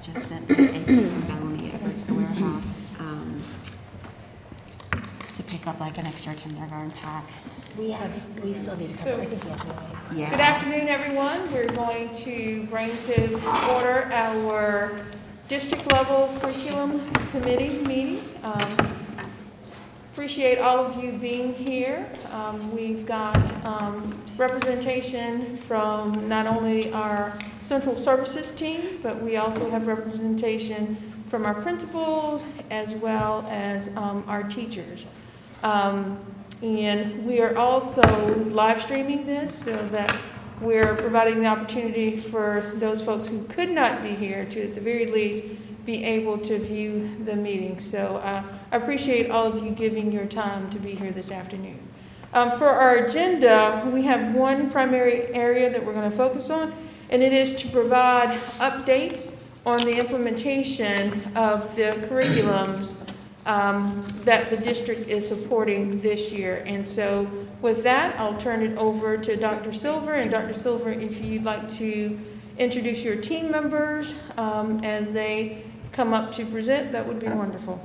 just sent AP from Bellamy over to the warehouse to pick up like an extra kindergarten pack. We still need to cover. I think we have to wait. Yeah. Good afternoon, everyone. We're going to bring to order our district level curriculum committee meeting. Appreciate all of you being here. We've got representation from not only our central services team, but we also have representation from our principals as well as our teachers. And we are also live streaming this so that we're providing the opportunity for those folks who could not be here to, at the very least, be able to view the meeting. So I appreciate all of you giving your time to be here this afternoon. For our agenda, we have one primary area that we're going to focus on, and it is to provide updates on the implementation of the curriculums that the district is supporting this year. And so with that, I'll turn it over to Dr. Silver. And Dr. Silver, if you'd like to introduce your team members as they come up to present, that would be wonderful.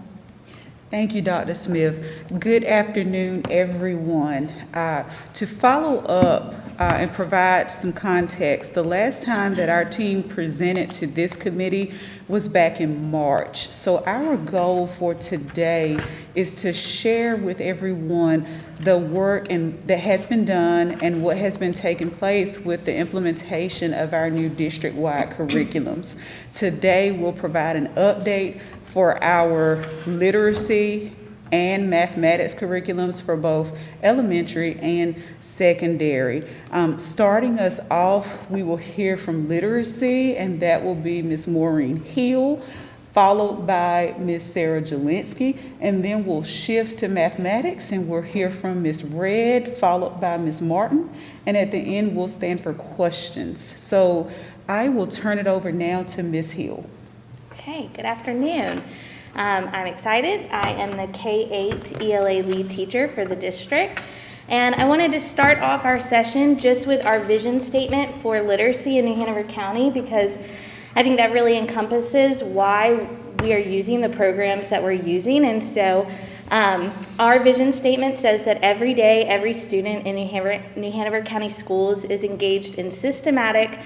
Thank you, Dr. Smith. Good afternoon, everyone. To follow up and provide some context, the last time that our team presented to this committee was back in March. So our goal for today is to share with everyone the work that has been done and what has been taking place with the implementation of our new district-wide curriculums. Today, we'll provide an update for our literacy and mathematics curriculums for both elementary and secondary. Starting us off, we will hear from literacy, and that will be Ms. Maureen Hill, followed by Ms. Sarah Jelinski, and then we'll shift to mathematics, and we'll hear from Ms. Red, followed by Ms. Martin, and at the end, we'll stand for questions. So I will turn it over now to Ms. Hill. Okay, good afternoon. I'm excited. I am the K-8 ELA lead teacher for the district. And I wanted to start off our session just with our vision statement for literacy in New Hanover County, because I think that really encompasses why we are using the programs that we're using. And so our vision statement says that every day, every student in New Hanover County schools is engaged in systematic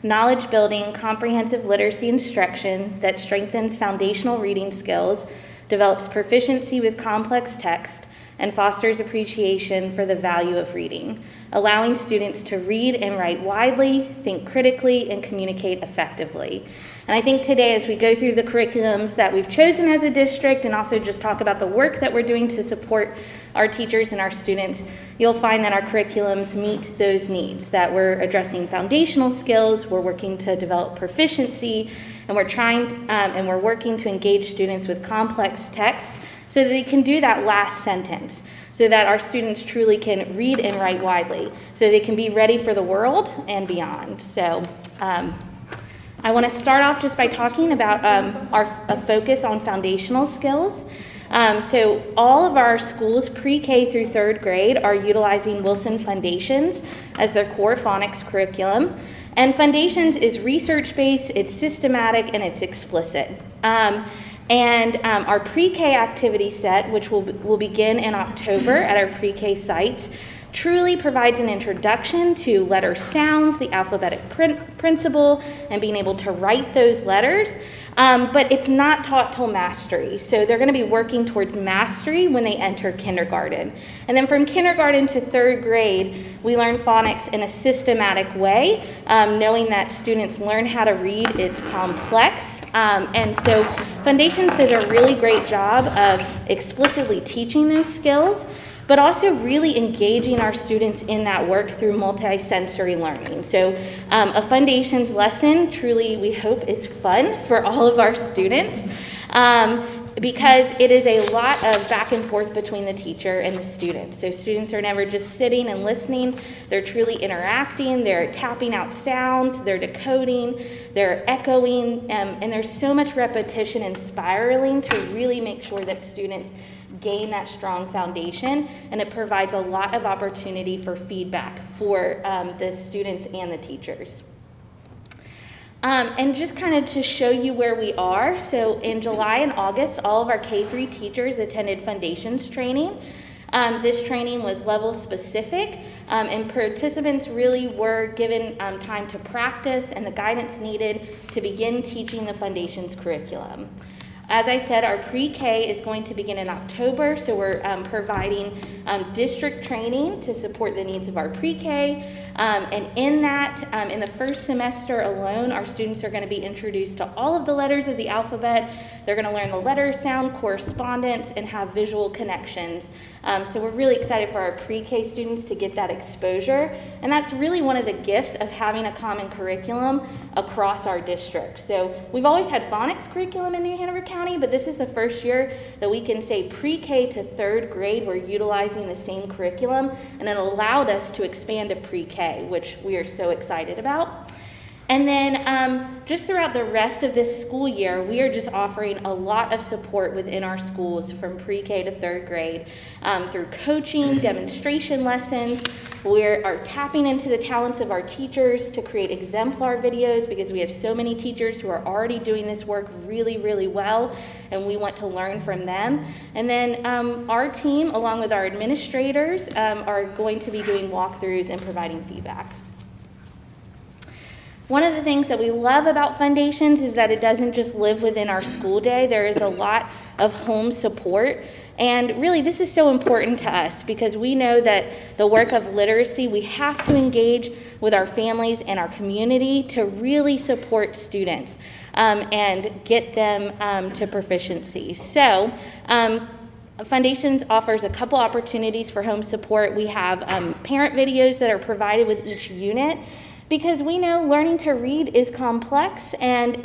knowledge building, comprehensive literacy instruction that strengthens foundational reading skills, develops proficiency with complex text, and fosters appreciation for the value of reading, allowing students to read and write widely, think critically, and communicate effectively. And I think today, as we go through the curriculums that we've chosen as a district and also just talk about the work that we're doing to support our teachers and our students, you'll find that our curriculums meet those needs, that we're addressing foundational skills, we're working to develop proficiency, and we're working to engage students with complex text so that they can do that last sentence, so that our students truly can read and write widely, so they can be ready for the world and beyond. So I want to start off just by talking about a focus on foundational skills. So all of our schools pre-K through third grade are utilizing Wilson Foundations as their core phonics curriculum. And Foundations is research-based, it's systematic, and it's explicit. Our pre-K activity set, which will begin in October at our pre-K sites, truly provides an introduction to letter sounds, the alphabetic principle, and being able to write those letters. But it's not taught till mastery. So they're going to be working towards mastery when they enter kindergarten. And then from kindergarten to third grade, we learn phonics in a systematic way, knowing that students learn how to read. It's complex. And so Foundations does a really great job of explicitly teaching those skills, but also really engaging our students in that work through multi-sensory learning. So a Foundations lesson truly, we hope, is fun for all of our students because it is a lot of back and forth between the teacher and the student. So students are never just sitting and listening, they're truly interacting, they're tapping out sounds, they're decoding, they're echoing, and there's so much repetition and spiraling to really make sure that students gain that strong foundation, and it provides a lot of opportunity for feedback for the students and the teachers. And just kind of to show you where we are, so in July and August, all of our K-3 teachers attended foundations training. This training was level specific, and participants really were given time to practice and the guidance needed to begin teaching the foundations curriculum. As I said, our pre-K is going to begin in October, so we're providing district training to support the needs of our pre-K. And in that, in the first semester alone, our students are going to be introduced to all of the letters of the alphabet. They're going to learn the letter sound, correspondence, and have visual connections. So we're really excited for our pre-K students to get that exposure. And that's really one of the gifts of having a common curriculum across our district. So we've always had phonics curriculum in New Hanover County, but this is the first year that we can say pre-K to third grade, we're utilizing the same curriculum, and it allowed us to expand to pre-K, which we are so excited about. And then just throughout the rest of this school year, we are just offering a lot of support within our schools from pre-K to third grade through coaching, demonstration lessons. We are tapping into the talents of our teachers to create exemplar videos because we have so many teachers who are already doing this work really, really well, and we want to learn from them. And then our team, along with our administrators, are going to be doing walkthroughs and providing feedback. One of the things that we love about Foundations is that it doesn't just live within our school day. There is a lot of home support. And really, this is so important to us because we know that the work of literacy, we have to engage with our families and our community to really support students and get them to proficiency. So, Foundations offers a couple opportunities for home support. We have parent videos that are provided with each unit, because we know learning to read is complex, and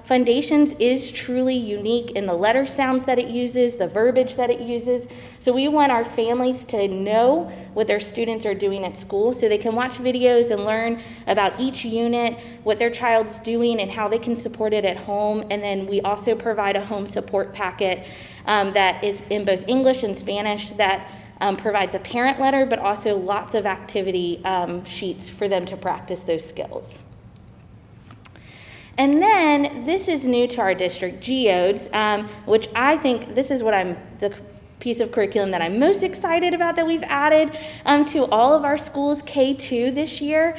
Foundations is truly unique in the letter sounds that it uses, the verbiage that it uses. So we want our families to know what their students are doing at school so they can watch videos and learn about each unit, what their child's doing, and how they can support it at home. And then we also provide a home support packet that is in both English and Spanish that provides a parent letter, but also lots of activity sheets for them to practice those skills. And then this is new to our district, Geodes, which I think this is what the piece of curriculum that I'm most excited about that we've added to all of our schools K-2 this year.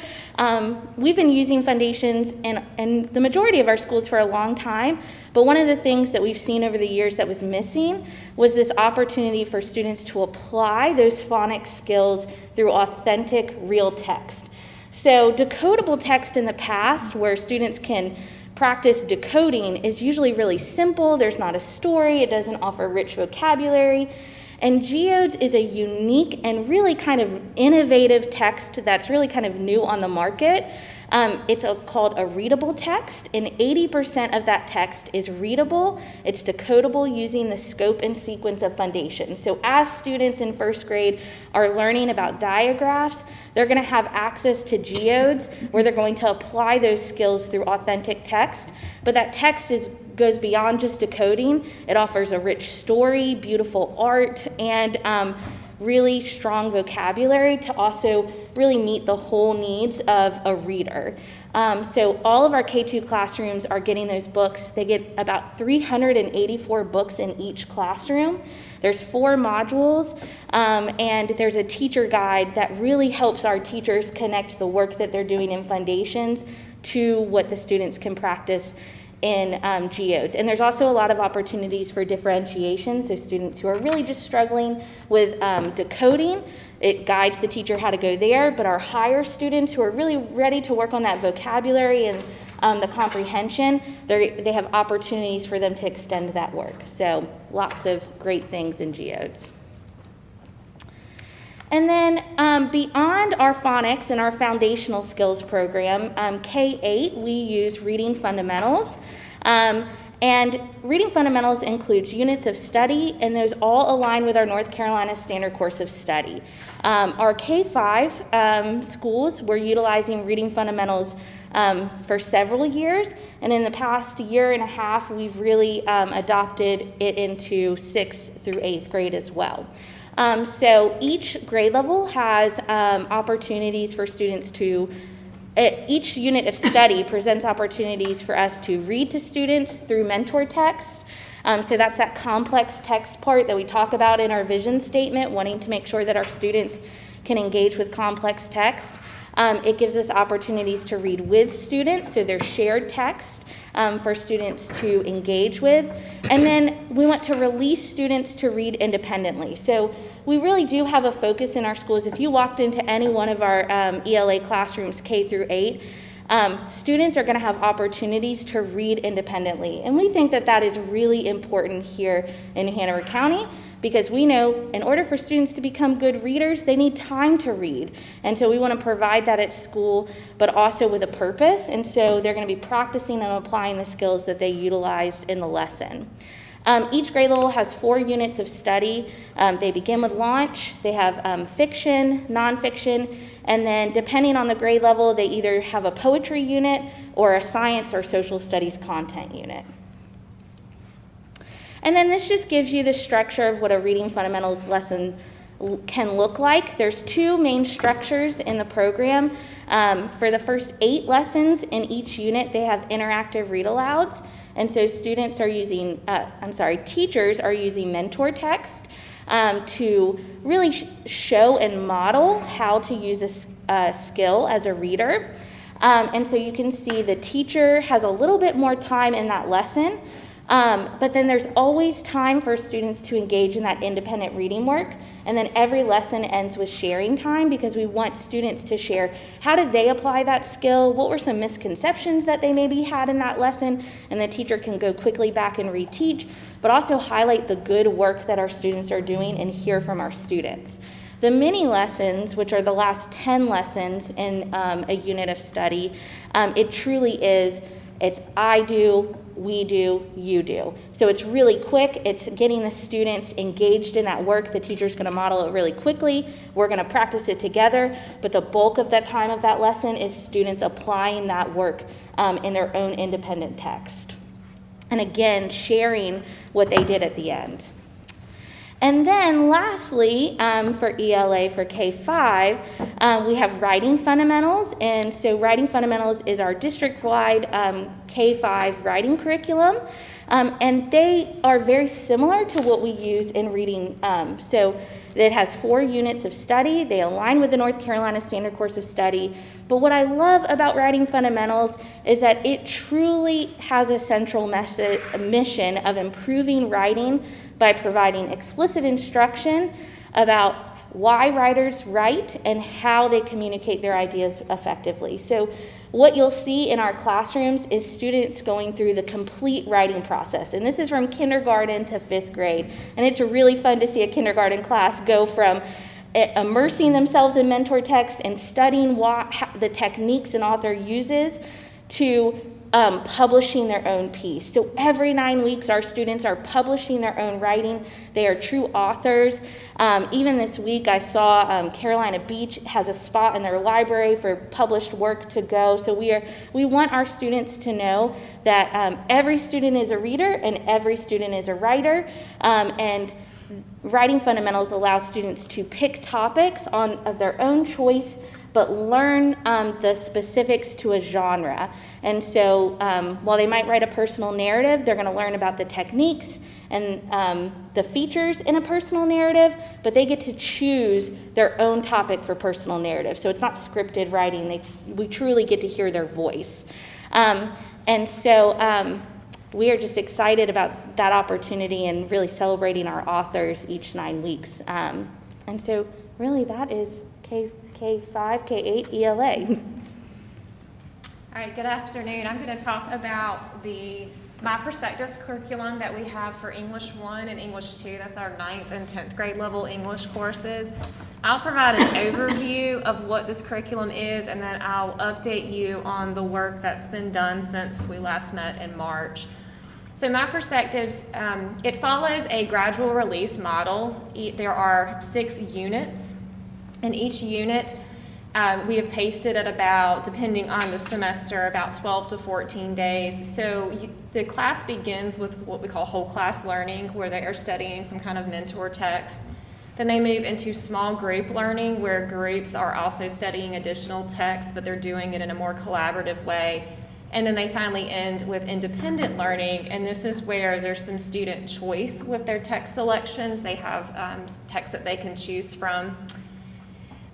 We've been using Foundations in the majority of our schools for a long time, but one of the things that we've seen over the years that was missing was this opportunity for students to apply those phonics skills through authentic, real text. So decodable text in the past, where students can practice decoding, is usually really simple. There's not a story. It doesn't offer rich vocabulary. And Geodes is a unique and really kind of innovative text that's really kind of new on the market. It's called a readable text, and 80% of that text is readable. It's decodable using the scope and sequence of Foundations. So as students in first grade are learning about diagraphs, they're going to have access to Geodes where they're going to apply those skills through authentic text. But that text goes beyond just decoding. It offers a rich story, beautiful art, and really strong vocabulary to also really meet the whole needs of a reader. So all of our K-2 classrooms are getting those books. They get about 384 books in each classroom. There's 4 modules, and there's a teacher guide that really helps our teachers connect the work that they're doing in Foundations to what the students can practice in Geodes. And there's also a lot of opportunities for differentiation, so students who are really just struggling with decoding, it guides the teacher how to go there, but our higher students who are really ready to work on that vocabulary and the comprehension, they have opportunities for them to extend that work. So lots of great things in Geodes. And then beyond our phonics and our foundational skills program, K-8, we use reading fundamentals. And reading fundamentals includes units of study, and those all align with our North Carolina Standard Course of Study. Our K-5 schools were utilizing reading fundamentals for several years, and in the past year and a half, we've really adopted it into 6th through 8th grade as well. So each grade level has opportunities for students to Each unit of study presents opportunities for us to read to students through mentor text. So that's that complex text part that we talk about in our vision statement, wanting to make sure that our students can engage with complex text. It gives us opportunities to read with students, so there's shared text for students to engage with. And then we want to release students to read independently. So we really do have a focus in our schools. If you walked into any one of our ELA classrooms, K through 8, students are going to have opportunities to read independently. And we think that that is really important here in Hanover County, because we know in order for students to become good readers, they need time to read. And so we want to provide that at school, but also with a purpose. And so they're going to be practicing and applying the skills that they utilized in the lesson. Each grade level has 4 units of study. They begin with launch. They have fiction, nonfiction, and then depending on the grade level, they either have a poetry unit or a science or social studies content unit. And then this just gives you the structure of what a reading fundamentals lesson can look like. There's 2 main structures in the program. For the first 8 lessons in each unit, they have interactive read-alouds. And so teachers are using mentor text to really show and model how to use a skill as a reader. And so you can see the teacher has a little bit more time in that lesson. But then there's always time for students to engage in that independent reading work. And then every lesson ends with sharing time, because we want students to share how did they apply that skill, what were some misconceptions that they maybe had in that lesson, and the teacher can go quickly back and reteach, but also highlight the good work that our students are doing and hear from our students. The mini lessons, which are the last 10 lessons in a unit of study, it truly is, it's I do, we do, you do. So it's really quick. It's getting the students engaged in that work. The teacher's going to model it really quickly. We're going to practice it together. But the bulk of that time of that lesson is students applying that work in their own independent text. And again, sharing what they did at the end. And then lastly, for ELA for K-5, we have writing fundamentals. And so writing fundamentals is our district-wide K-5 writing curriculum. And they are very similar to what we use in reading. So it has 4 units of study. They align with the North Carolina Standard Course of Study. But what I love about writing fundamentals is that it truly has a central mission of improving writing by providing explicit instruction about why writers write and how they communicate their ideas effectively. So what you'll see in our classrooms is students going through the complete writing process. And this is from kindergarten to 5th grade. And it's really fun to see a kindergarten class go from immersing themselves in mentor text and studying the techniques an author uses to publishing their own piece. So every 9 weeks, our students are publishing their own writing. They are true authors. Even this week, I saw Carolina Beach has a spot in their library for published work to go. So we want our students to know that every student is a reader and every student is a writer. And writing fundamentals allows students to pick topics of their own choice, but learn the specifics to a genre. And so while they might write a personal narrative, they're going to learn about the techniques and the features in a personal narrative, but they get to choose their own topic for personal narrative. So it's not scripted writing. We truly get to hear their voice. And so we are just excited about that opportunity and really celebrating our authors each 9 weeks. And so really that is K-5, K-8, ELA. All right, good afternoon. I'm going to talk about My Perspectives curriculum that we have for English 1 and English 2. That's our 9th and 10th grade level English courses. I'll provide an overview of what this curriculum is, and then I'll update you on the work that's been done since we last met in March. So My Perspectives, it follows a gradual release model. There are 6 units. In each unit, we have paced it at about, depending on the semester, about 12 to 14 days. So the class begins with what we call whole class learning, where they are studying some kind of mentor text. Then they move into small group learning, where groups are also studying additional texts, but they're doing it in a more collaborative way. And then they finally end with independent learning, and this is where there's some student choice with their text selections. They have texts that they can choose from.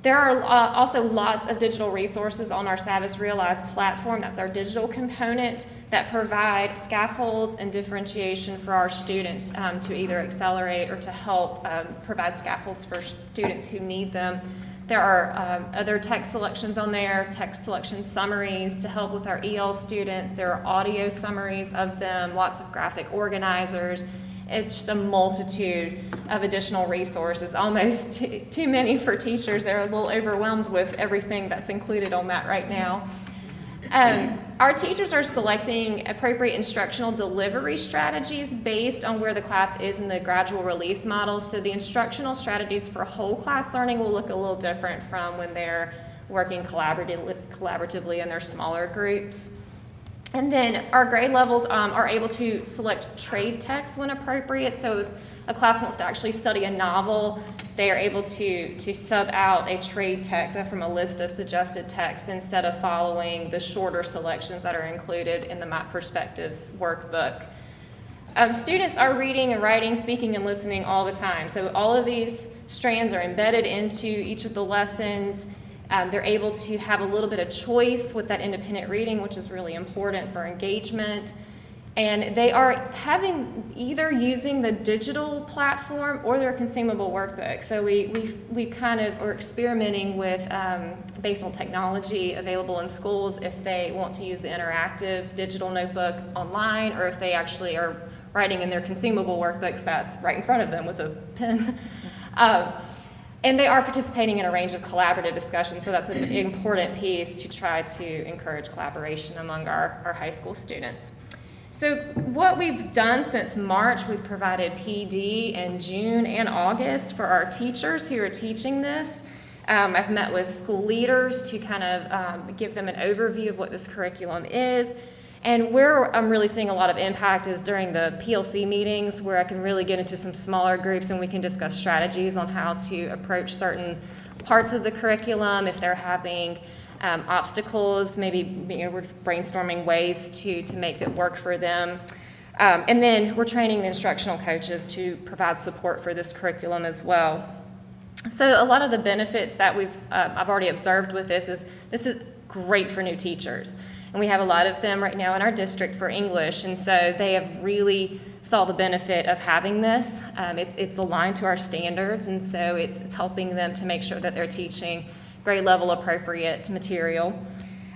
There are also lots of digital resources on our Savvis Realize platform. That's our digital component that provide scaffolds and differentiation for our students to either accelerate or to help provide scaffolds for students who need them. There are other text selections on there, text selection summaries to help with our EL students. There are audio summaries of them, lots of graphic organizers. It's just a multitude of additional resources, almost too many for teachers. They're a little overwhelmed with everything that's included on that right now. Our teachers are selecting appropriate instructional delivery strategies based on where the class is in the gradual release model. So the instructional strategies for whole class learning will look a little different from when they're working collaboratively in their smaller groups. And then our grade levels are able to select trade text when appropriate. So if a class wants to actually study a novel, they are able to sub out a trade text from a list of suggested text instead of following the shorter selections that are included in the My Perspectives workbook. Students are reading and writing, speaking, and listening all the time. So all of these strands are embedded into each of the lessons. They're able to have a little bit of choice with that independent reading, which is really important for engagement. And they are either using the digital platform or their consumable workbook. So we kind of are experimenting with, based on technology available in schools, if they want to use the interactive digital notebook online, or if they actually are writing in their consumable workbooks that's right in front of them with a pen. And they are participating in a range of collaborative discussions, so that's an important piece to try to encourage collaboration among our high school students. So what we've done since March, we've provided PD in June and August for our teachers who are teaching this. I've met with school leaders to kind of give them an overview of what this curriculum is. And where I'm really seeing a lot of impact is during the PLC meetings, where I can really get into some smaller groups and we can discuss strategies on how to approach certain parts of the curriculum. If they're having obstacles, maybe we're brainstorming ways to make it work for them. And then we're training the instructional coaches to provide support for this curriculum as well. So a lot of the benefits that I've already observed with this is great for new teachers. And we have a lot of them right now in our district for English, and so they have really saw the benefit of having this. It's aligned to our standards, and so it's helping them to make sure that they're teaching grade level appropriate material.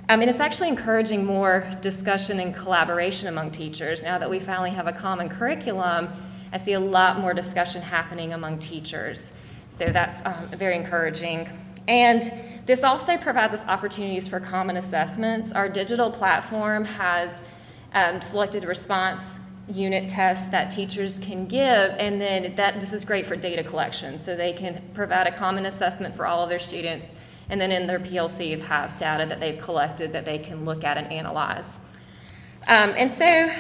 And it's actually encouraging more discussion and collaboration among teachers. Now that we finally have a common curriculum, I see a lot more discussion happening among teachers. So that's very encouraging. And this also provides us opportunities for common assessments. Our digital platform has selected response unit tests that teachers can give, and then this is great for data collection. So they can provide a common assessment for all of their students, and then in their PLCs have data that they've collected that they can look at and analyze. And so,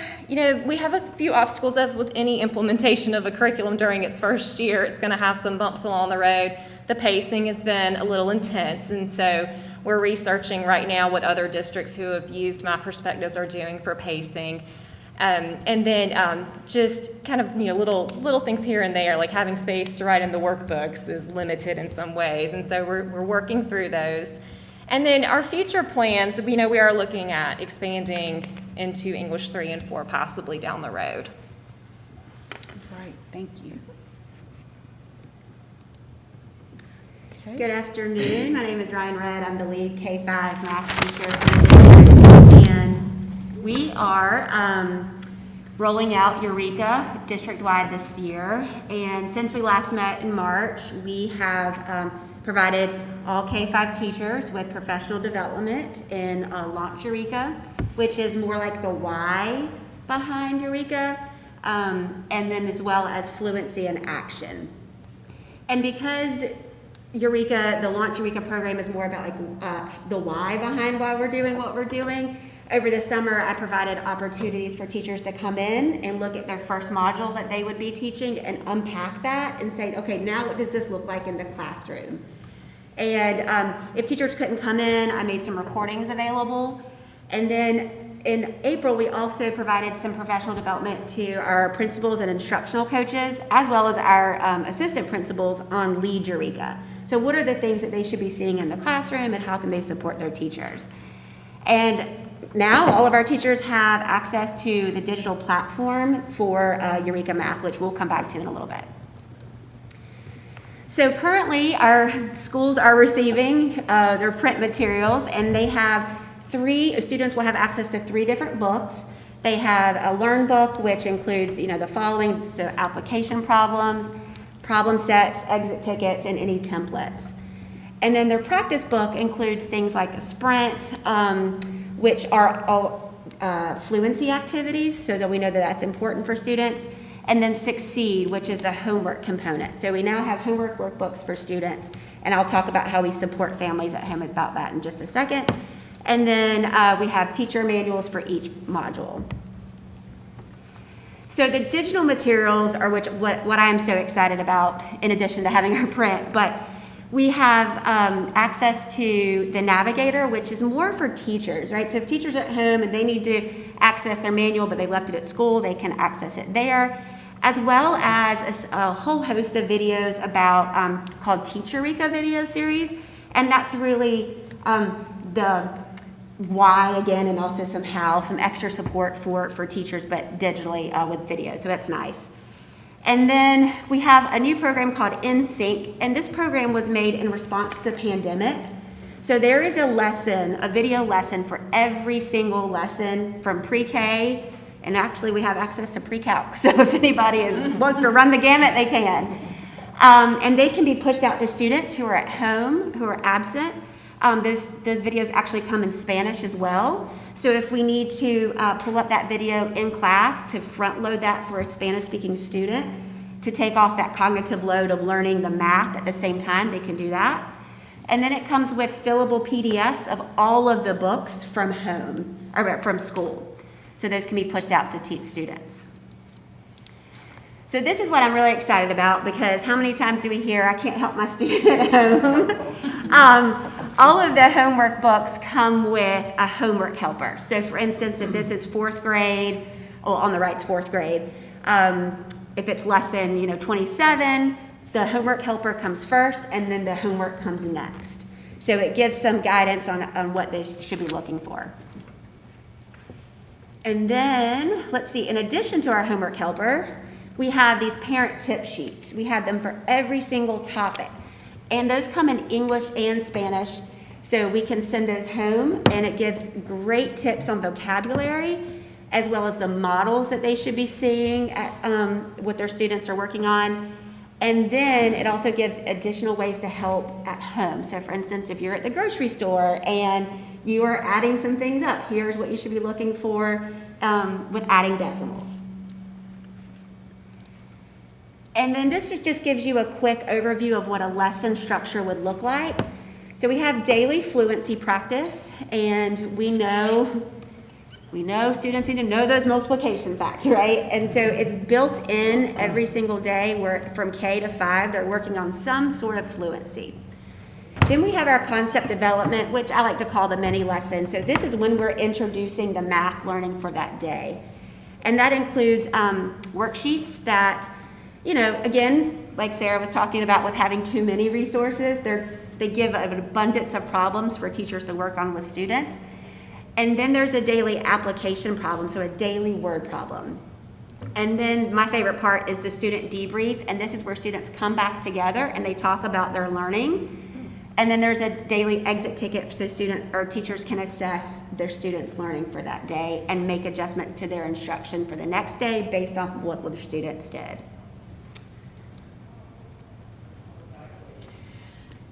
we have a few obstacles, as with any implementation of a curriculum during its first year. It's going to have some bumps along the road. The pacing has been a little intense, and so we're researching right now what other districts who have used My Perspectives are doing for pacing. And then just kind of little things here and there, like having space to write in the workbooks is limited in some ways, and so we're working through those. And then our future plans, we are looking at expanding into English 3 and 4 possibly down the road. Right, thank you. Okay. Good afternoon. My name is Ryan Redd. I'm the lead K-5 math teacher for the district, and we are rolling out Eureka district-wide this year. And since we last met in March, we have provided all K-5 teachers with professional development in Launch Eureka, which is more like the why behind Eureka, and then as well as fluency in action. And because Eureka, the Launch Eureka program is more about the why behind why we're doing what we're doing, over the summer, I provided opportunities for teachers to come in and look at their first module that they would be teaching and unpack that and say, okay, now what does this look like in the classroom? And if teachers couldn't come in, I made some recordings available. And then in April, we also provided some professional development to our principals and instructional coaches, as well as our assistant principals on Lead Eureka. So what are the things that they should be seeing in the classroom and how can they support their teachers? And now all of our teachers have access to the digital platform for Eureka Math, which we'll come back to in a little bit. So currently, our schools are receiving their print materials, and they have students will have access to 3 different books. They have a Learn book, which includes, the following, so application problems, problem sets, exit tickets, and any templates. And then their practice book includes things like a Sprint, which are all fluency activities, so that we know that that's important for students. And then Succeed, which is the homework component. So we now have homework workbooks for students, and I'll talk about how we support families at home about that in just a second. And then we have teacher manuals for each module. So the digital materials are what I am so excited about, in addition to having our print, but we have access to the Navigator, which is more for teachers, right? So if teachers are at home and they need to access their manual, but they left it at school, they can access it there, as well as a whole host of videos about called Teach Eureka video series, and that's really the why again, and also some extra support for teachers, but digitally with video, so that's nice. And then we have a new program called In Sync, and this program was made in response to the pandemic. So there is a video lesson for every single lesson from pre-K, and actually we have access to pre-calc, so if anybody wants to run the gamut, they can. And they can be pushed out to students who are at home, who are absent. Those videos actually come in Spanish as well. So if we need to pull up that video in class to front load that for a Spanish-speaking student, to take off that cognitive load of learning the math at the same time, they can do that. And then it comes with fillable PDFs of all of the books from home, or from school. So those can be pushed out to teach students. So this is what I'm really excited about, because how many times do we hear, I can't help my student at home? All of the homework books come with a homework helper. So for instance, if this is 4th grade, on the right's 4th grade, if it's lesson 27, the homework helper comes first, and then the homework comes next. So it gives some guidance on what they should be looking for. And then, let's see, in addition to our homework helper, we have these parent tip sheets. We have them for every single topic. And those come in English and Spanish, so we can send those home, and it gives great tips on vocabulary, as well as the models that they should be seeing at what their students are working on. And then it also gives additional ways to help at home. So for instance, if you're at the grocery store and you are adding some things up, here's what you should be looking for with adding decimals. And then this just gives you a quick overview of what a lesson structure would look like. So we have daily fluency practice, and we know students need to know those multiplication facts, right? And so it's built in every single day, where from K to 5, they're working on some sort of fluency. Then we have our concept development, which I like to call the mini lesson. So this is when we're introducing the math learning for that day. And that includes worksheets that, again, like Sarah was talking about with having too many resources, they give an abundance of problems for teachers to work on with students. And then there's a daily application problem, so a daily word problem. And then my favorite part is the student debrief, and this is where students come back together and they talk about their learning. And then there's a daily exit ticket so teachers can assess their students' learning for that day and make adjustments to their instruction for the next day based off of what the students did.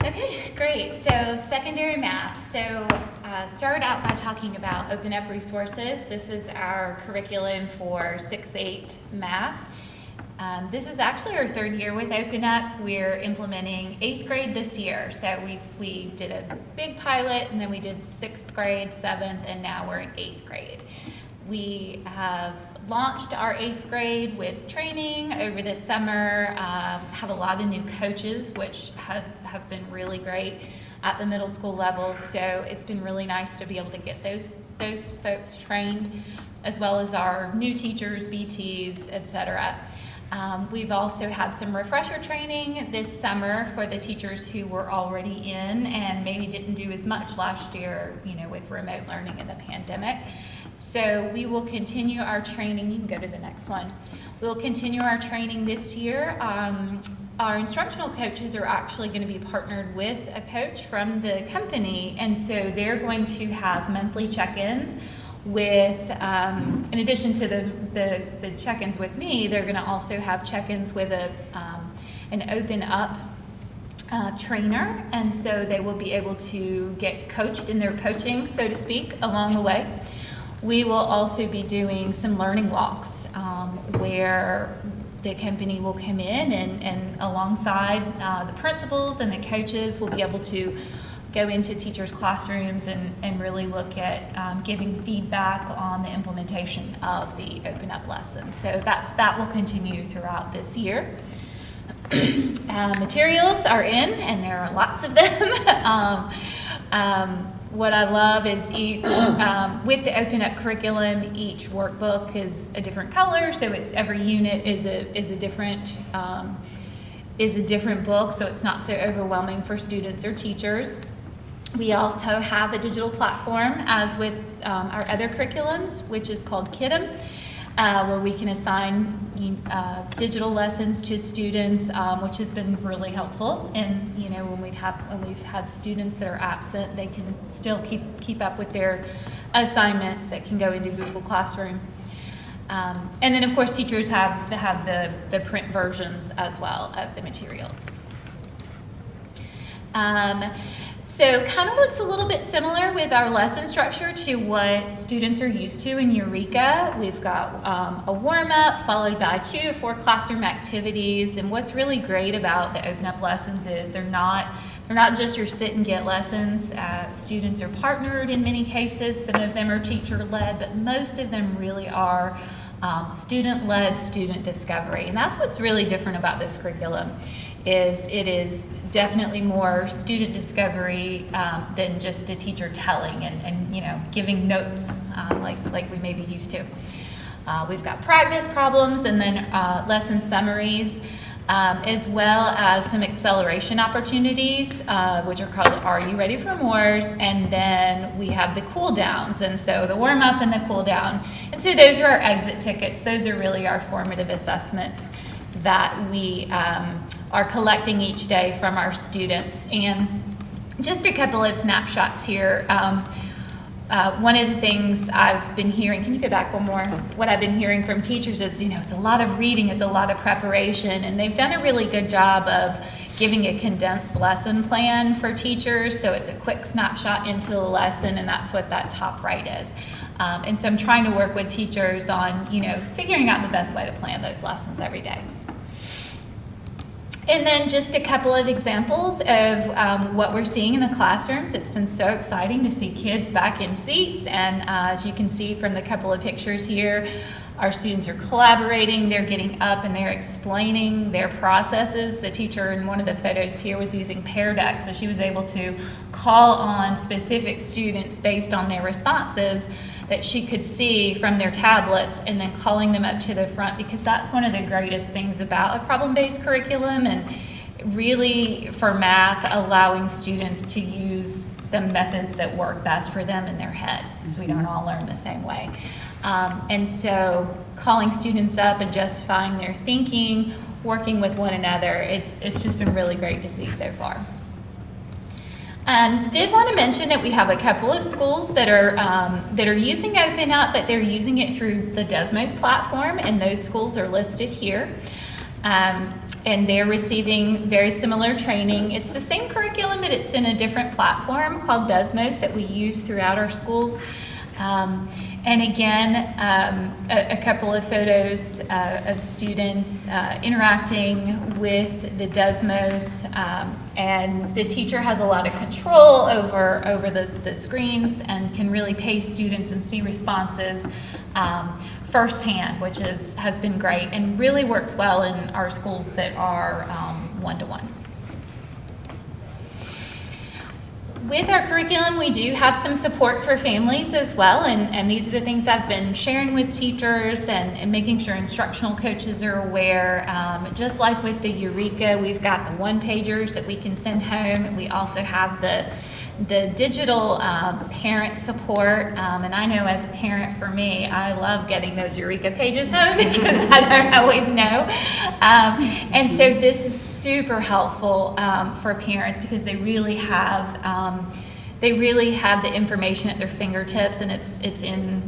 Okay, great. So secondary math. So start out by talking about Open Up Resources. This is our curriculum for 6-8 math. This is actually our third year with Open Up. We're implementing 8th grade this year. So we did a big pilot, and then we did 6th grade, 7th, and now we're in 8th grade. We have launched our 8th grade with training over the summer, have a lot of new coaches, which have been really great at the middle school level. So it's been really nice to be able to get those folks trained, as well as our new teachers, BTs, etc. We've also had some refresher training this summer for the teachers who were already in and maybe didn't do as much last year, with remote learning and the pandemic. So we will continue our training. You can go to the next one. We'll continue our training this year. Our instructional coaches are actually going to be partnered with a coach from the company, and so they're going to have monthly check-ins with, in addition to the check-ins with me, they're going to also have check-ins with an Open Up trainer, and so they will be able to get coached in their coaching, so to speak, along the way. We will also be doing some learning walks where the company will come in and alongside the principals and the coaches will be able to go into teachers' classrooms and really look at giving feedback on the implementation of the Open Up lesson. So that will continue throughout this year. Materials are in, and there are lots of them. What I love is with the Open Up curriculum, each workbook is a different color, so it's every unit is a different book, so it's not so overwhelming for students or teachers. We also have a digital platform, as with our other curriculums, which is called Kidem, where we can assign digital lessons to students, which has been really helpful. And when we've had students that are absent, they can still keep up with their assignments that can go into Google Classroom. And then of course teachers have the print versions as well of the materials. So kind of looks a little bit similar with our lesson structure to what students are used to in Eureka. We've got a warm-up followed by 2 to 4 classroom activities. And what's really great about the Open Up lessons is they're not just your sit and get lessons. Students are partnered in many cases. Some of them are teacher-led, but most of them really are student-led, student discovery. And that's what's really different about this curriculum. It is definitely more student discovery than just a teacher telling and giving notes like we may be used to. We've got practice problems and then lesson summaries, as well as some acceleration opportunities, which are called Are You Ready for More? And then we have the cool downs, and so the warm up and the cool down. And so those are our exit tickets. Those are really our formative assessments that we are collecting each day from our students. And just a couple of snapshots here. One of the things I've been hearing, can you go back one more? What I've been hearing from teachers is, it's a lot of reading, it's a lot of preparation, and they've done a really good job of giving a condensed lesson plan for teachers, so it's a quick snapshot into the lesson, and that's what that top right is. And so I'm trying to work with teachers on, figuring out the best way to plan those lessons every day. And then just a couple of examples of what we're seeing in the classrooms. It's been so exciting to see kids back in seats, and as you can see from the couple of pictures here, our students are collaborating, they're getting up and they're explaining their processes. The teacher in one of the photos here was using Pear Duck, so she was able to call on specific students based on their responses that she could see from their tablets, and then calling them up to the front, because that's one of the greatest things about a problem-based curriculum, and really for math, allowing students to use the methods that work best for them in their head, because we don't all learn the same way. And so calling students up and justifying their thinking, working with one another, it's just been really great to see so far. Did want to mention that we have a couple of schools that are using Open Up, but they're using it through the Desmos platform, and those schools are listed here. And they're receiving very similar training. It's the same curriculum, but it's in a different platform called Desmos that we use throughout our schools. And again, a couple of photos of students interacting with the Desmos, and the teacher has a lot of control over the screens and can really pace students and see responses firsthand, which has been great and really works well in our schools that are one-to-one. With our curriculum, we do have some support for families as well, and these are the things I've been sharing with teachers and making sure instructional coaches are aware. Just like with the Eureka, we've got the one-pagers that we can send home, and we also have the digital parent support, and I know as a parent, for me, I love getting those Eureka pages home because I don't always know. And so this is super helpful for parents because they really have the information at their fingertips, and it's in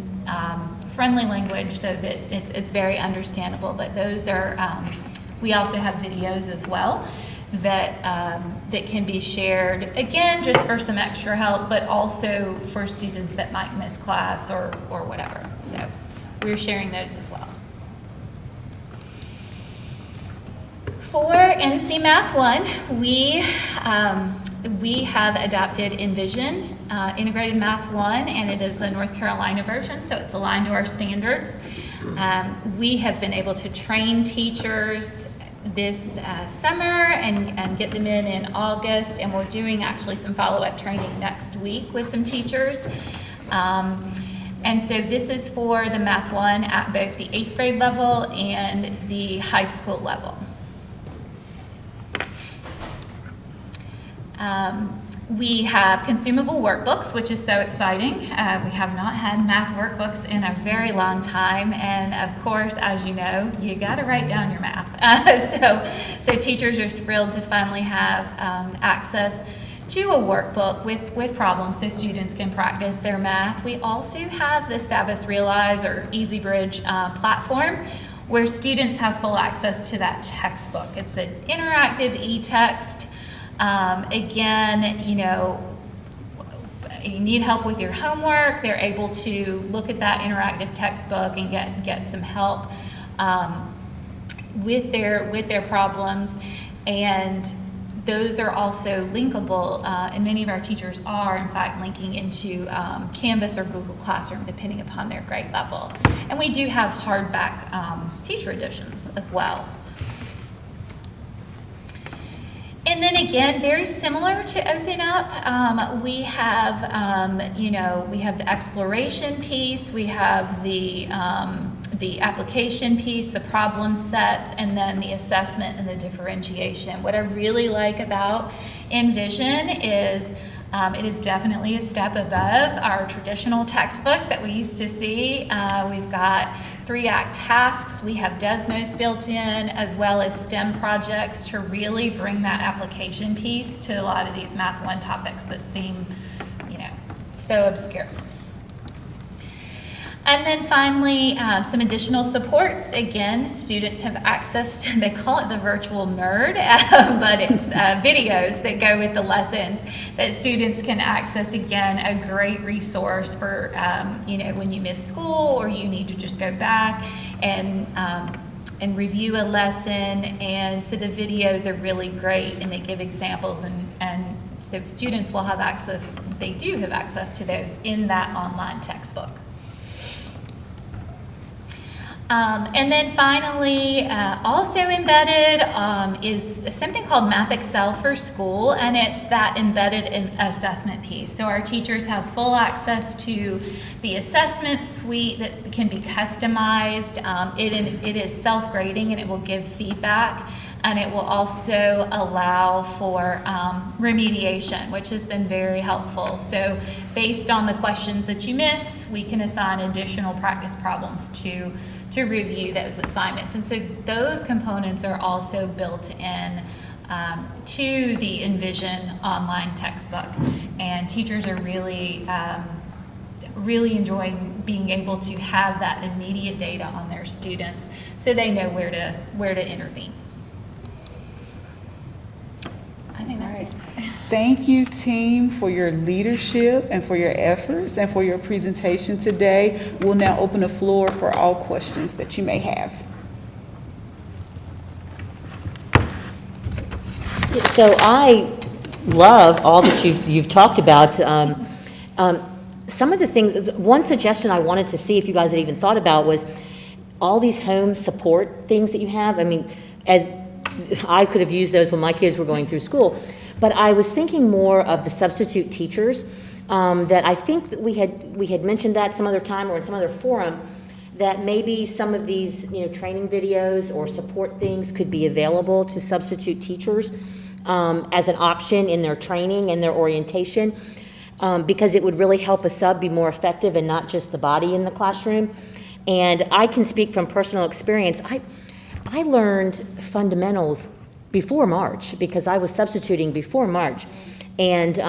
friendly language so that it's very understandable. But those are we also have videos as well that can be shared, again, just for some extra help, but also for students that might miss class or whatever. So we're sharing those as well. For NC Math 1, we have adopted Envision, Integrated Math 1, and it is the North Carolina version, so it's aligned to our standards. We have been able to train teachers this summer and get them in August, and we're doing actually some follow-up training next week with some teachers. And so this is for the Math 1 at both the 8th grade level and the high school level. We have consumable workbooks, which is so exciting. We have not had math workbooks in a very long time, and of course, as you know, you got to write down your math. So teachers are thrilled to finally have access to a workbook with problems so students can practice their math. We also have the Sabbath Realize or Easy Bridge platform where students have full access to that textbook. It's an interactive e-text. Again, you need help with your homework, they're able to look at that interactive textbook and get some help with their problems. And those are also linkable, and many of our teachers are, in fact, linking into Canvas or Google Classroom, depending upon their grade level. And we do have hardback teacher editions as well. And then again, very similar to Open Up, we have, we have the exploration piece, we have the application piece, the problem sets, and then the assessment and the differentiation. What I really like about Envision is it is definitely a step above our traditional textbook that we used to see. We've got 3-act tasks, we have Desmos built in, as well as STEM projects to really bring that application piece to a lot of these Math 1 topics that seem, so obscure. And then finally, some additional supports. Again, students have access to, they call it the virtual nerd, but it's videos that go with the lessons that students can access. Again, a great resource for, when you miss school or you need to just go back and review a lesson. And so the videos are really great, and they give examples, and so students will have access, they do have access to those in that online textbook. And then finally, also embedded is something called Math Excel for School, and it's that embedded assessment piece. So our teachers have full access to the assessment suite that can be customized. It is self-grading, and it will give feedback, and it will also allow for remediation, which has been very helpful. So based on the questions that you miss, we can assign additional practice problems to review those assignments. And so those components are also built in to the Envision online textbook. And teachers are really, really enjoying being able to have that immediate data on their students so they know where to intervene. I think that's it. Thank you, team, for your leadership and for your efforts and for your presentation today. We'll now open the floor for all questions that you may have. So I love all that you've talked about. Some of the things, one suggestion I wanted to see if you guys had even thought about was all these home support things that you have. I mean, as I could have used those when my kids were going through school, but I was thinking more of the substitute teachers. That I think that we had mentioned that some other time or in some other forum, that maybe some of these training videos or support things could be available to substitute teachers as an option in their training and their orientation, because it would really help a sub be more effective and not just the body in the classroom. And I can speak from personal experience. I learned fundamentals before March because I was substituting before March, and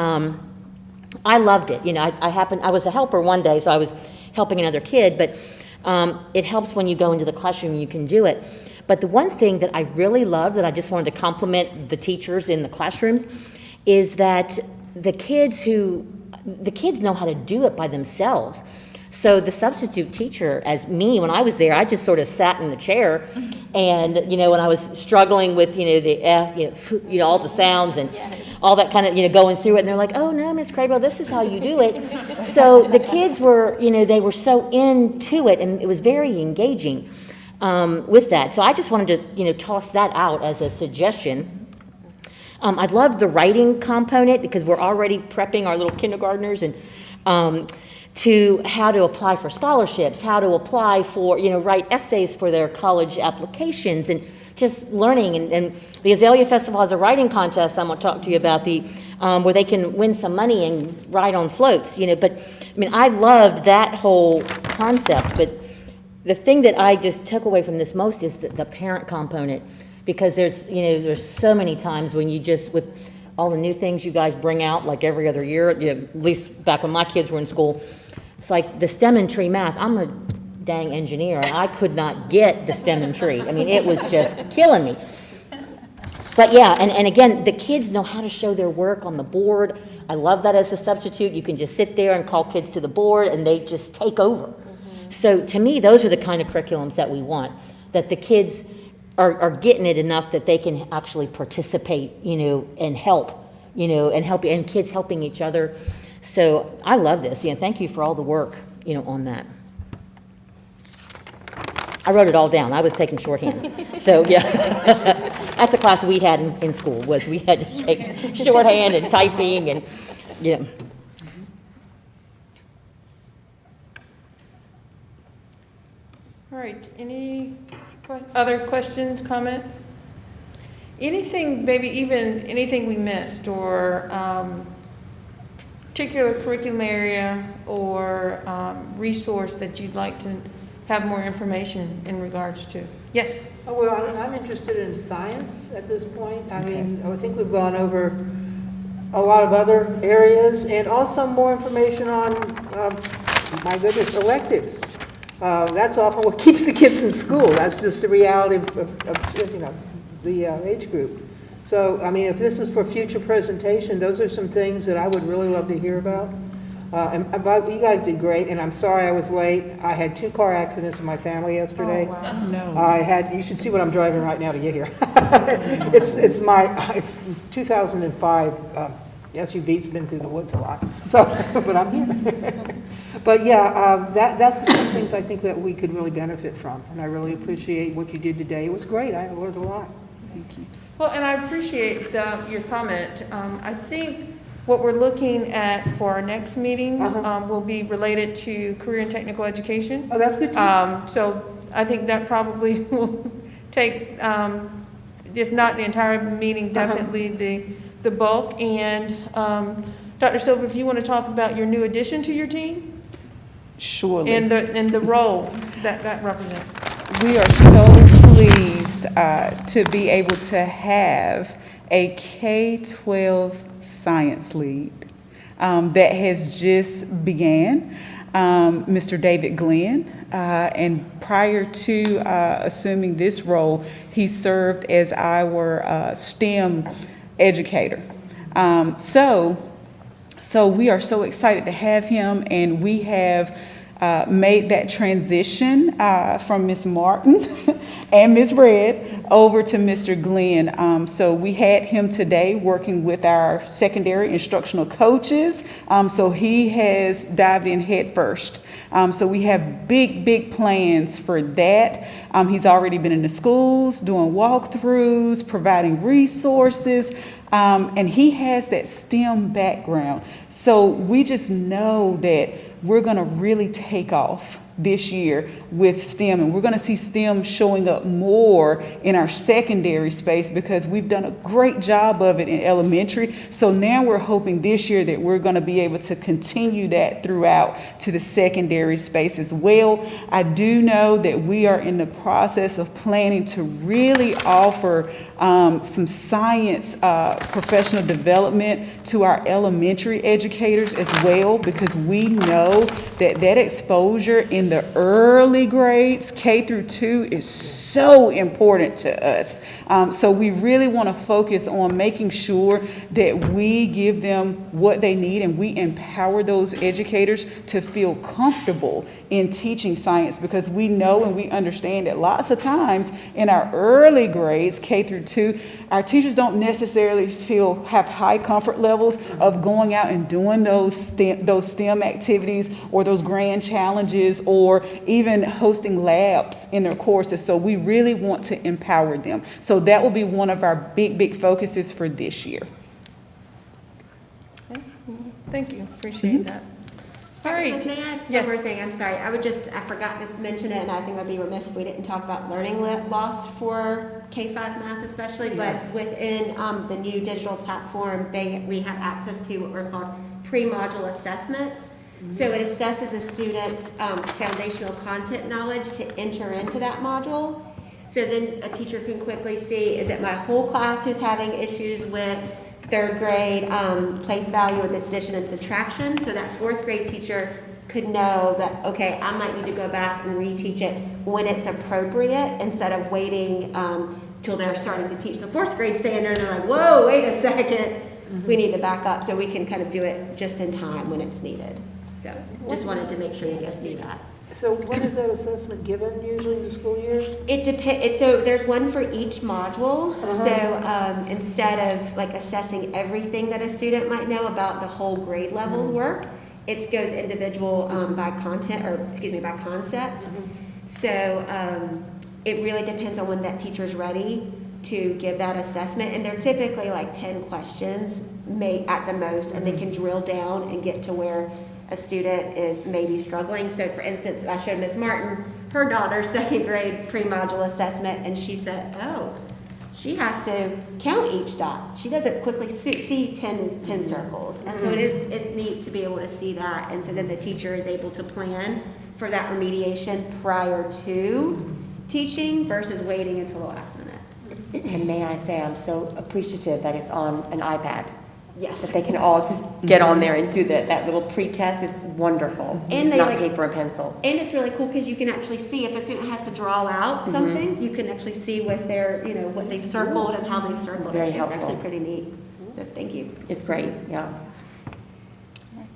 I loved it. I was a helper one day, so I was helping another kid, but it helps when you go into the classroom and you can do it. But the one thing that I really loved, that I just wanted to compliment the teachers in the classrooms, is that the kids know how to do it by themselves. So the substitute teacher, as me, when I was there, I just sort of sat in the chair, and when I was struggling with the F, all the sounds and all that kind of going through it, and they're like, "Oh no, Miss Crable, this is how you do it." So the kids were they were so into it, and it was very engaging with that. So I just wanted to toss that out as a suggestion. I loved the writing component because we're already prepping our little kindergartners and to how to apply for scholarships, how to apply for, write essays for their college applications, and just learning. And the Azalea Festival has a writing contest I'm going to talk to you about, where they can win some money and ride on floats, But, I loved that whole concept. But the thing that I just took away from this most is the parent component, because there's so many times when you just, with all the new things you guys bring out like every other year, at least back when my kids were in school, it's like the stem and tree math. I'm a dang engineer, and I could not get the stem and tree. It was just killing me. But yeah, and again, the kids know how to show their work on the board. I love that as a substitute. You can just sit there and call kids to the board, and they just take over. So to me, those are the kind of curriculums that we want, that the kids are getting it enough that they can actually participate, and help, and kids helping each other. So I love this. Thank you for all the work, on that. I wrote it all down. I was taking shorthand. So yeah, that's a class we had in school, was we had to take shorthand and typing and, All right, any other questions, comments? Anything, maybe even anything we missed, or particular curriculum area or resource that you'd like to have more information in regards to? Yes? Well, I'm interested in science at this point. I think we've gone over a lot of other areas, and also more information on, my goodness, electives. That's often what keeps the kids in school. That's just the reality of the age group. So, if this is for future presentation, those are some things that I would really love to hear about. You guys did great, and I'm sorry I was late. I had 2 car accidents in my family yesterday. Oh, wow. No. You should see what I'm driving right now to get here. It's 2005 SUV's been through the woods a lot, so, but I'm here. But yeah, that's the kind of things I think that we could really benefit from, and I really appreciate what you did today. It was great. I learned a lot. Thank you. Well, and I appreciate your comment. I think what we're looking at for our next meeting will be related to career and technical education. Oh, that's good too. So I think that probably will take, if not the entire meeting, definitely the bulk. And Dr. Silver, if you want to talk about your new addition to your team. Surely. And the role that represents. We are so pleased to be able to have a K-12 science lead that has just began, Mr. David Glenn, and prior to assuming this role, he served as our STEM educator. So we are so excited to have him, and we have made that transition from Ms. Martin and Ms. Red over to Mr. Glenn. So we had him today working with our secondary instructional coaches. So he has dived in head first. So we have big plans for that. He's already been in the schools doing walkthroughs, providing resources. And he has that STEM background. So we just know that we're going to really take off this year with STEM, and we're going to see STEM showing up more in our secondary space because we've done a great job of it in elementary. So now we're hoping this year that we're going to be able to continue that throughout to the secondary space as well. I do know that we are in the process of planning to really offer some science professional development to our elementary educators as well, because we know that that exposure in the early grades, K through 2, is so important to us. So we really want to focus on making sure that we give them what they need and we empower those educators to feel comfortable in teaching science, because we know and we understand that lots of times in our early grades, K through 2, our teachers don't necessarily have high comfort levels of going out and doing those STEM activities or those grand challenges or even hosting labs in their courses. So we really want to empower them. So that will be one of our big focuses for this year. Thank you, appreciate that. All right. May I add Yes. one more thing? I'm sorry. I forgot to mention it, and I think I'd be remiss if we didn't talk about learning loss for K-5 math especially. But within the new digital platform, we have access to what we're called pre-module assessments. So it assesses a student's foundational content knowledge to enter into that module. So then a teacher can quickly see, is it my whole class who's having issues with third grade place value with addition and subtraction? So that fourth grade teacher could know that, okay, I might need to go back and reteach it when it's appropriate instead of waiting till they're starting to teach the fourth grade standard and they're like, whoa, wait a second, we need to back up. So we can kind of do it just in time when it's needed. So just wanted to make sure you guys knew that. So when is that assessment given, usually in the school year? It depends. So there's one for each module. So instead of like assessing everything that a student might know about the whole grade level's work, it goes individual by content, or excuse me, by concept. So it really depends on when that teacher's ready to give that assessment, and they're typically like 10 questions at the most, and they can drill down and get to where a student is maybe struggling. So for instance, I showed Ms. Martin her daughter's second grade pre-module assessment, and she said, oh, she has to count each dot. She doesn't quickly see 10 circles. And so it's neat to be able to see that, and so then the teacher is able to plan for that remediation prior to teaching versus waiting until the last minute. And may I say, I'm so appreciative that it's on an iPad. Yes. That they can all just get on there and do that little pre-test is wonderful. And it's not paper and pencil. And it's really cool because you can actually see if a student has to draw out something, you can actually see what they're, what they've circled and how they've circled Very it. helpful. It's actually pretty neat. So thank you. It's great, yeah.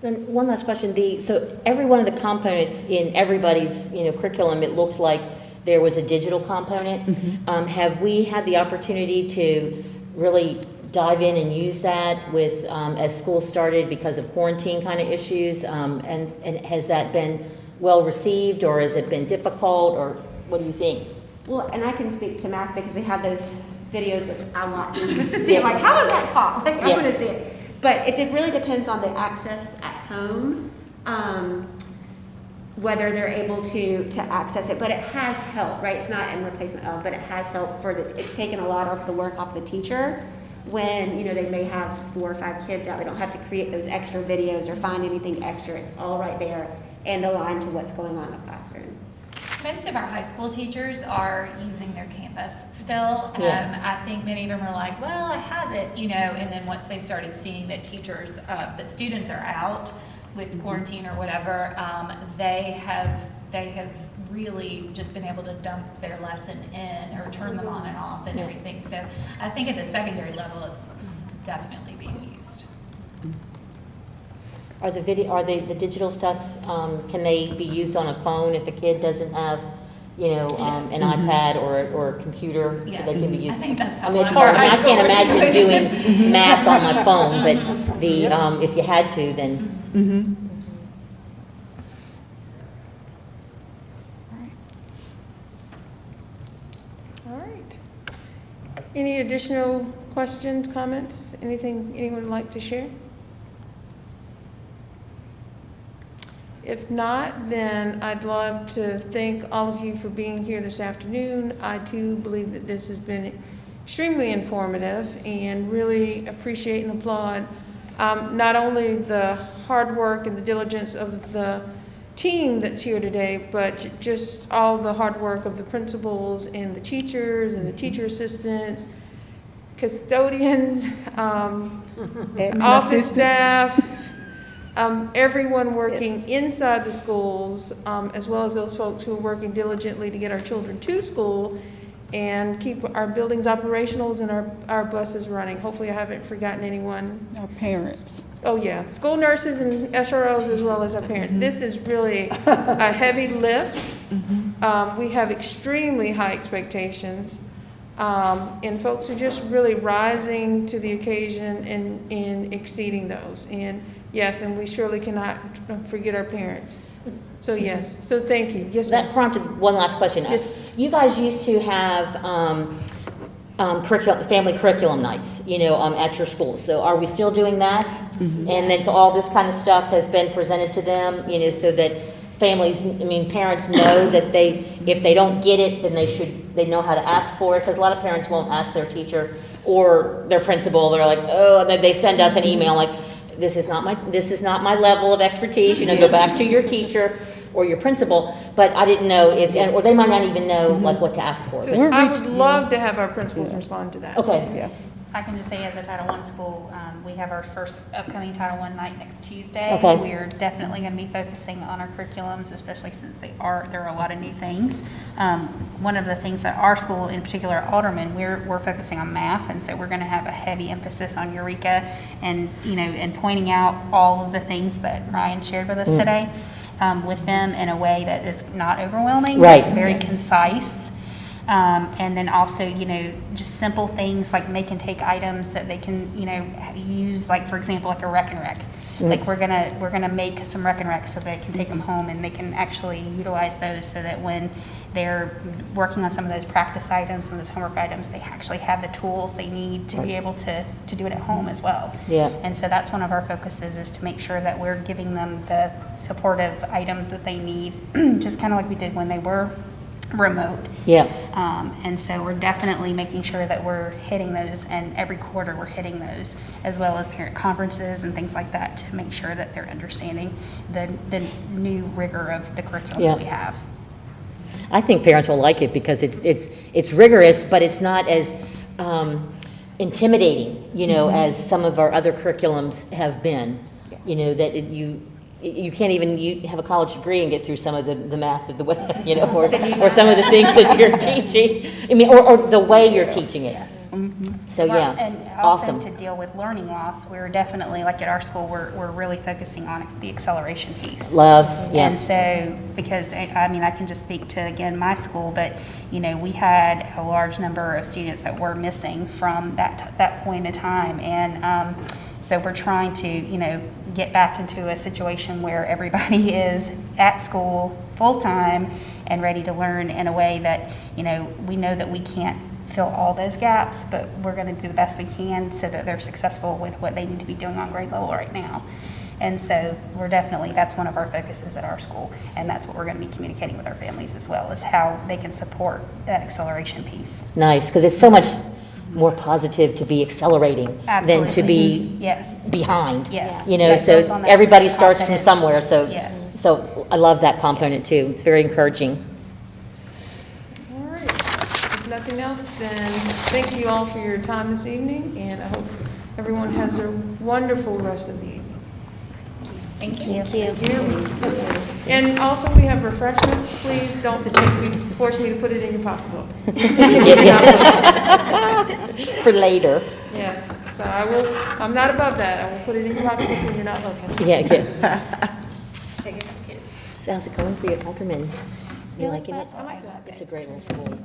Then one last question. So every one of the components in everybody's, curriculum, it looked like there was a digital component. Have we had the opportunity to really dive in and use that with as school started because of quarantine kind of issues? And has that been well received, or has it been difficult, or what do you think? Well, and I can speak to math because we have those videos which I watch just to see like, how is that taught? Like, I want to see it. But it really depends on the access at home, whether they're able to access it. But it has helped, right? It's not in replacement of, but it has helped it's taken a lot of the work off the teacher. When, they may have 4 or 5 kids out, they don't have to create those extra videos or find anything extra. It's all right there and aligned to what's going on in the classroom. Most of our high school teachers are using their Canvas still. I think many of them are like, well, I have it, and then once they started seeing that that students are out with quarantine or whatever, they have really just been able to dump their lesson in or turn them on and off and everything. So I think at the secondary level, it's definitely being used. Are the digital stuffs, can they be used on a phone if a kid doesn't have, an iPad or a computer? So they can be I used. think that's how I mean, it's our hard, I mean, I high can't schoolers imagine do it. doing math on my phone, but if you had to, then. All right. Any additional questions, comments, anything anyone would like to share? If not, then I'd love to thank all of you for being here this afternoon. I too believe that this has been extremely informative and really appreciate and applaud not only the hard work and the diligence of the team that's here today, but just all the hard work of the principals and the teachers and the teacher assistants, custodians, office staff, everyone working inside the schools, as well as those folks who are working diligently to get our children to school and keep our buildings operational and our buses running. Hopefully I haven't forgotten anyone. Our parents. Oh, yeah, school nurses and SROs as well as our parents. This is really a heavy lift. We have extremely high expectations. And folks are just really rising to the occasion and exceeding those. And yes, and we surely cannot forget our parents. So yes, so thank you. Yes, That ma'am. prompted one last question. Yes. You guys used to have family curriculum nights, at your school. So are we still doing that? And then so all this kind of stuff has been presented to them, so that parents know that if they don't get it, then they know how to ask for it. Because a lot of parents won't ask their teacher or their principal. They're like, oh, and then they send us an email like, this is not my level of expertise, go back to your teacher or your principal, but I didn't know or they might not even know like what to ask for. So I would love to have our principals respond to that. Okay. Yeah. I can just say as a Title I school, we have our first upcoming Title I night next Tuesday. Okay. We're definitely going to be focusing on our curriculums, especially since there are a lot of new things. One of the things that our school, in particular Alderman, we're focusing on math, and so we're going to have a heavy emphasis on Eureka and pointing out all of the things that Ryan shared with us today with them in a way that is not overwhelming, Right. very concise. And then also, just simple things like make and take items that they can, use, like, for example, like a rec and rec. Like we're gonna make some rec and recs so they can take them home and they can actually utilize those so that when they're working on some of those practice items, some of those homework items, they actually have the tools they need to be able to do it at home as well. Yeah. And so that's one of our focuses, is to make sure that we're giving them the supportive items that they need, just kind of like we did when they were remote. Yeah. And so we're definitely making sure that we're hitting those, and every quarter we're hitting those, as well as parent conferences and things like that, to make sure that they're understanding the new rigor of the curriculum that we have. I think parents will like it because it's rigorous, but it's not as intimidating, as some of our other curriculums have been. That you can't even have a college degree and get through some of the math of the way, or some of the things that you're teaching. Or the way you're teaching it. So yeah, And also awesome. to deal with learning loss, we're definitely, like at our school, we're really focusing on the acceleration piece. Love, yeah. And so, because, I can just speak to, again, my school, but, we had a large number of students that were missing from that point in time. And so we're trying to, get back into a situation where everybody is at school full-time and ready to learn in a way that, we know that we can't fill all those gaps, but we're going to do the best we can so that they're successful with what they need to be doing on grade level right now. And so that's one of our focuses at our school, and that's what we're going to be communicating with our families as well, is how they can support that acceleration piece. Nice, because it's so much more positive to be accelerating than to be Yes. behind. Yes. That goes so on that everybody student starts from confidence. somewhere. So Yes. so I love that component too. It's very encouraging. All right. If nothing else, then thank you all for your time this evening, and I hope everyone has a wonderful rest of the evening. Thank you. Thank you. And also, we have refreshments. Please don't force me to put it in your pocketbook. For later. Yes. So I'm not above that. I will put it in your pocket when you're not looking. Yeah, yeah. Take it from kids. So how's it going for you, Alderman? You liking it? I like that. It's a great little school.